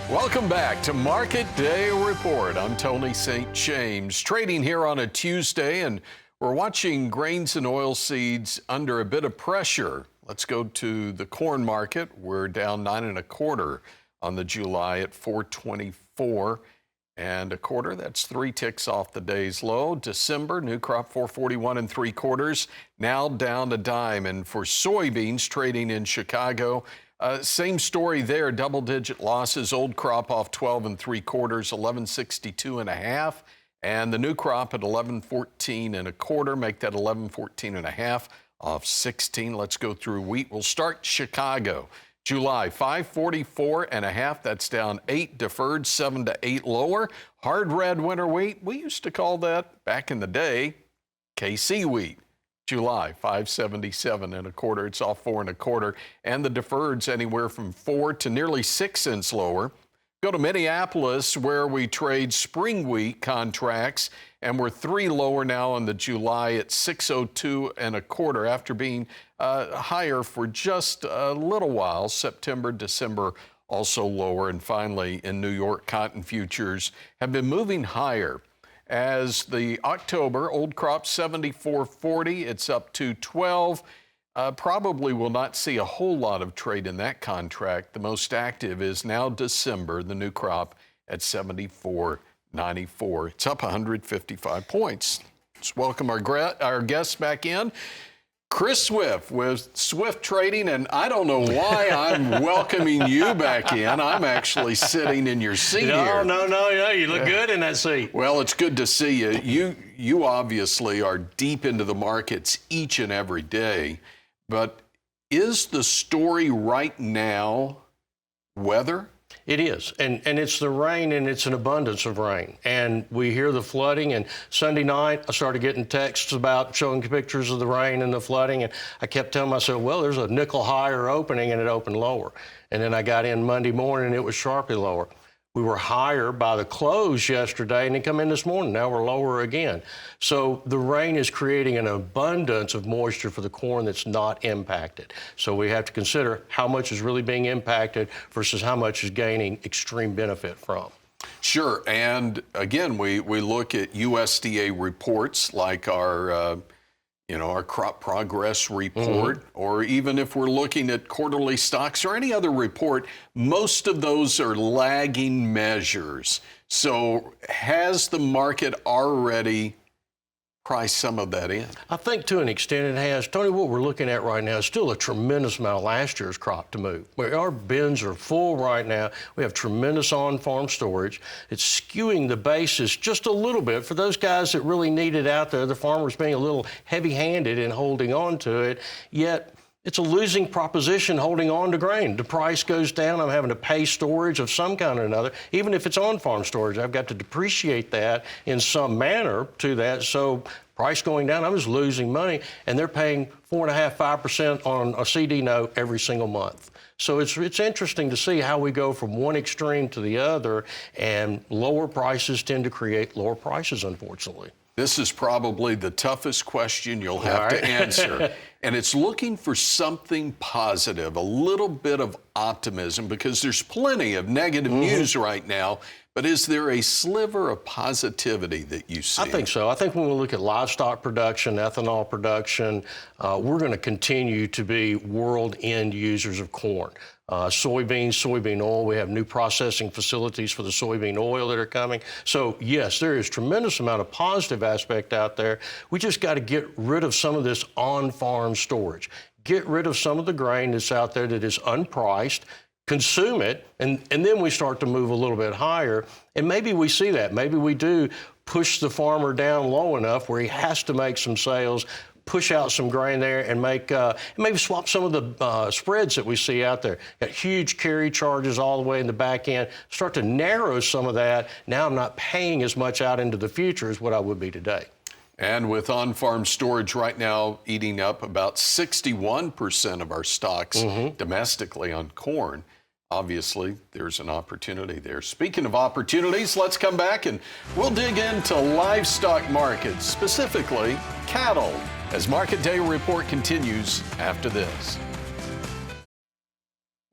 Welcome back to Market Day Report. I'm Tony St. James, trading here on a Tuesday, and we're watching grains and oilseeds under a bit of pressure. Let's go to the corn market. We're down 9 1/4 on the July at 424 and a quarter. That's 3 ticks off the day's low. December new crop 441 3/4, now down a dime. And for soybeans trading in Chicago, same story there, double-digit losses. Old crop off 12 3/4, 1162 1/2, and the new crop at 1114 1/4. Make that 1114 1/2 off 16. Let's go through wheat. We'll start Chicago. July 544 1/2. That's down 8 deferred, 7 to 8 lower. Hard red winter wheat. We used to call that back in the day KC wheat. July 577 1/4. It's off 4 1/4, and the deferreds anywhere from 4 to nearly 6 cents lower. Go to Minneapolis, where we trade spring wheat contracts, and we're 3 lower now on the July at 602 1/4 after being higher for just a little while. September, December also lower. And finally, in New York, cotton futures have been moving higher. As the October old crop 74.40, it's up to 12. Probably will not see a whole lot of trade in that contract. The most active is now December, the new crop at 74.94. It's up 155 points. Let's welcome our guests back in. Chris Swift with Swift Trading, and I don't know why I'm welcoming you back in. I'm actually sitting in your seat here. No, you look good in that seat. Well, it's good to see you. You obviously are deep into the markets each and every day, but is the story right now weather? It is, and it's the rain, and it's an abundance of rain. And we hear the flooding, and Sunday night I started getting texts about showing pictures of the rain and the flooding, and I kept telling myself, well, there's a nickel higher opening, and it opened lower. And then I got in Monday morning, and it was sharply lower. We were higher by the close yesterday, and then come in this morning. Now we're lower again. So the rain is creating an abundance of moisture for the corn that's not impacted. So we have to consider how much is really being impacted versus how much is gaining extreme benefit from. Sure. And again, we look at USDA reports like our crop progress report, or even if we're looking at quarterly stocks or any other report, most of those are lagging measures. So has the market already priced some of that in? I think to an extent it has. Tony, what we're looking at right now is still a tremendous amount of last year's crop to move. Our bins are full right now. We have tremendous on-farm storage. It's skewing the basis just a little bit for those guys that really need it out there. The farmers being a little heavy-handed in holding on to it, yet it's a losing proposition holding on to grain. The price goes down. I'm having to pay storage of some kind or another. Even if it's on-farm storage, I've got to depreciate that in some manner to that. So price going down, I'm just losing money. And they're paying 4.5%, 5% on a CD note every single month. So it's interesting to see how we go from one extreme to the other, and lower prices tend to create lower prices, unfortunately. This is probably the toughest question you'll have to answer. And it's looking for something positive, a little bit of optimism, because there's plenty of negative news right now. But is there a sliver of positivity that you see? I think so. I think when we look at livestock production, ethanol production, we're going to continue to be world end users of corn. Soybeans, soybean oil. We have new processing facilities for the soybean oil that are coming. So yes, there is tremendous amount of positive aspect out there. We just got to get rid of some of this on-farm storage. Get rid of some of the grain that's out there that is unpriced. Consume it, and then we start to move a little bit higher. And maybe we see that. Maybe we do push the farmer down low enough where he has to make some sales, push out some grain there, and make maybe swap some of the spreads that we see out there. Got huge carry charges all the way in the back end. Start to narrow some of that. Now I'm not paying as much out into the future as what I would be today. And with on-farm storage right now eating up about 61% of our stocks domestically on corn, obviously there's an opportunity there. Speaking of opportunities, let's come back and we'll dig into livestock markets, specifically cattle, as Market Day Report continues after this.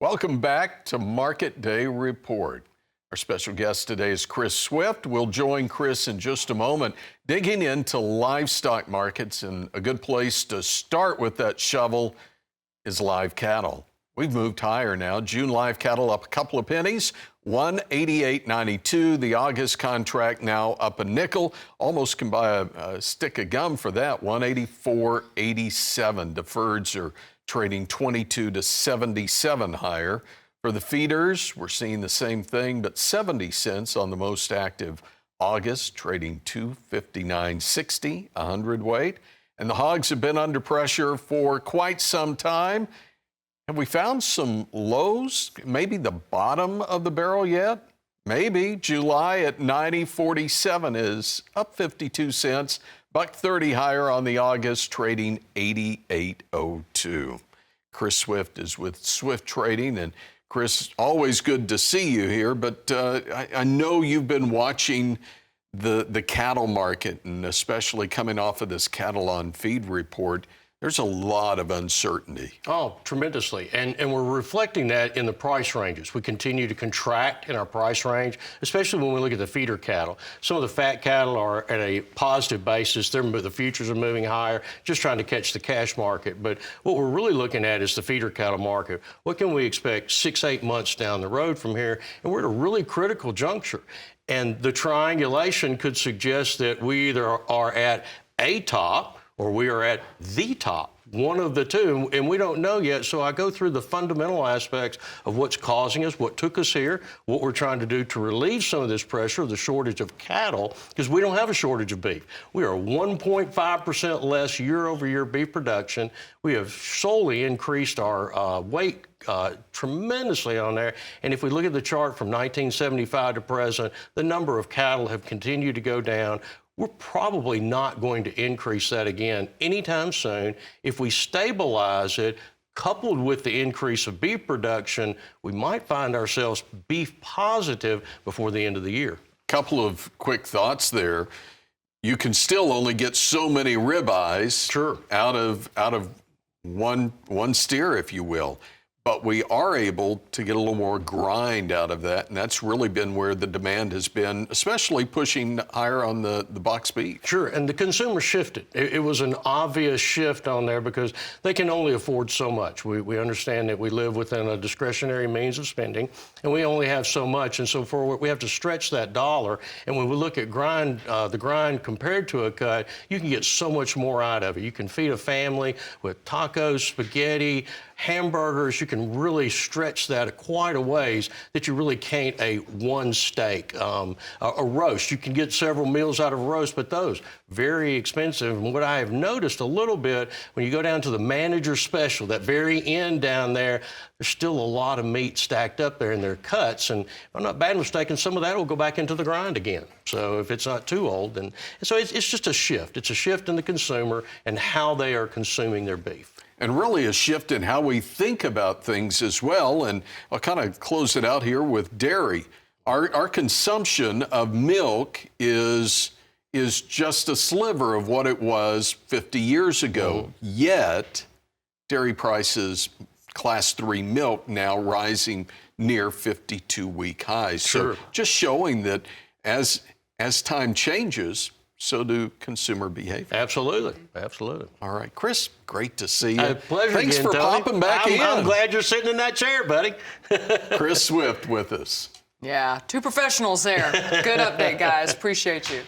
Welcome back to Market Day Report. Our special guest today is Chris Swift. We'll join Chris in just a moment, digging into livestock markets, and a good place to start with that shovel is live cattle. We've moved higher now. June live cattle up a couple of pennies, 188.92. The August contract now up a nickel. Almost can buy a stick of gum for that, 184.87. Deferreds are trading 22 to 77 higher. For the feeders, we're seeing the same thing, but 70 cents on the most active August, trading 259.60 a hundredweight. And the hogs have been under pressure for quite some time. Have we found some lows, maybe the bottom of the barrel yet? Maybe. July at 90.47 is up 52 cents, $1.30 higher on the August, trading 88.02. Chris Swift is with Swift Trading, and Chris, always good to see you here, but I know you've been watching the cattle market, and especially coming off of this cattle on feed report. There's a lot of uncertainty. Oh, tremendously. And we're reflecting that in the price ranges. We continue to contract in our price range, especially when we look at the feeder cattle. Some of the fat cattle are at a positive basis. The futures are moving higher, just trying to catch the cash market. But what we're really looking at is the feeder cattle market. What can we expect 6-8 months down the road from here? And we're at a really critical juncture. And the triangulation could suggest that we either are at a top or we are at the top, one of the two, and we don't know yet. So I go through the fundamental aspects of what's causing us, what took us here, what we're trying to do to relieve some of this pressure, the shortage of cattle, because we don't have a shortage of beef. We are 1.5% less year-over-year beef production. We have solely increased our weight tremendously on there. And if we look at the chart from 1975 to present, the number of cattle have continued to go down. We're probably not going to increase that again anytime soon. If we stabilize it, coupled with the increase of beef production, we might find ourselves beef positive before the end of the year. Couple of quick thoughts there. You can still only get so many ribeyes out of one steer, if you will. But we are able to get a little more grind out of that, and that's really been where the demand has been, especially pushing higher on the box beef. Sure, and the consumer shifted. It was an obvious shift on there because they can only afford so much. We understand that we live within a discretionary means of spending, and we only have so much, and so we have to stretch that dollar. And when we look at the grind compared to a cut, you can get so much more out of it. You can feed a family with tacos, spaghetti, hamburgers. You can really stretch that quite a ways that you really can't a one steak. A roast, you can get several meals out of a roast, but those very expensive. And what I have noticed a little bit, when you go down to the manager special, that very end down there, there's still a lot of meat stacked up there in their cuts. And if I'm not bad mistaken, some of that will go back into the grind again. So if it's not too old, then so it's just a shift. It's a shift in the consumer and how they are consuming their beef. And really a shift in how we think about things as well. And I'll kind of close it out here with dairy. Our consumption of milk is just a sliver of what it was 50 years ago. Yet, dairy prices, Class 3 milk now rising near 52-week highs. Sure. So just showing that as time changes, so do consumer behavior. Absolutely. Absolutely. All right, Chris, great to see you. Pleasure. Thanks again, for Tony. popping back in. I'm glad you're sitting in that chair, buddy. Chris Swift with us. Yeah, two professionals there. Good update, guys. Appreciate you.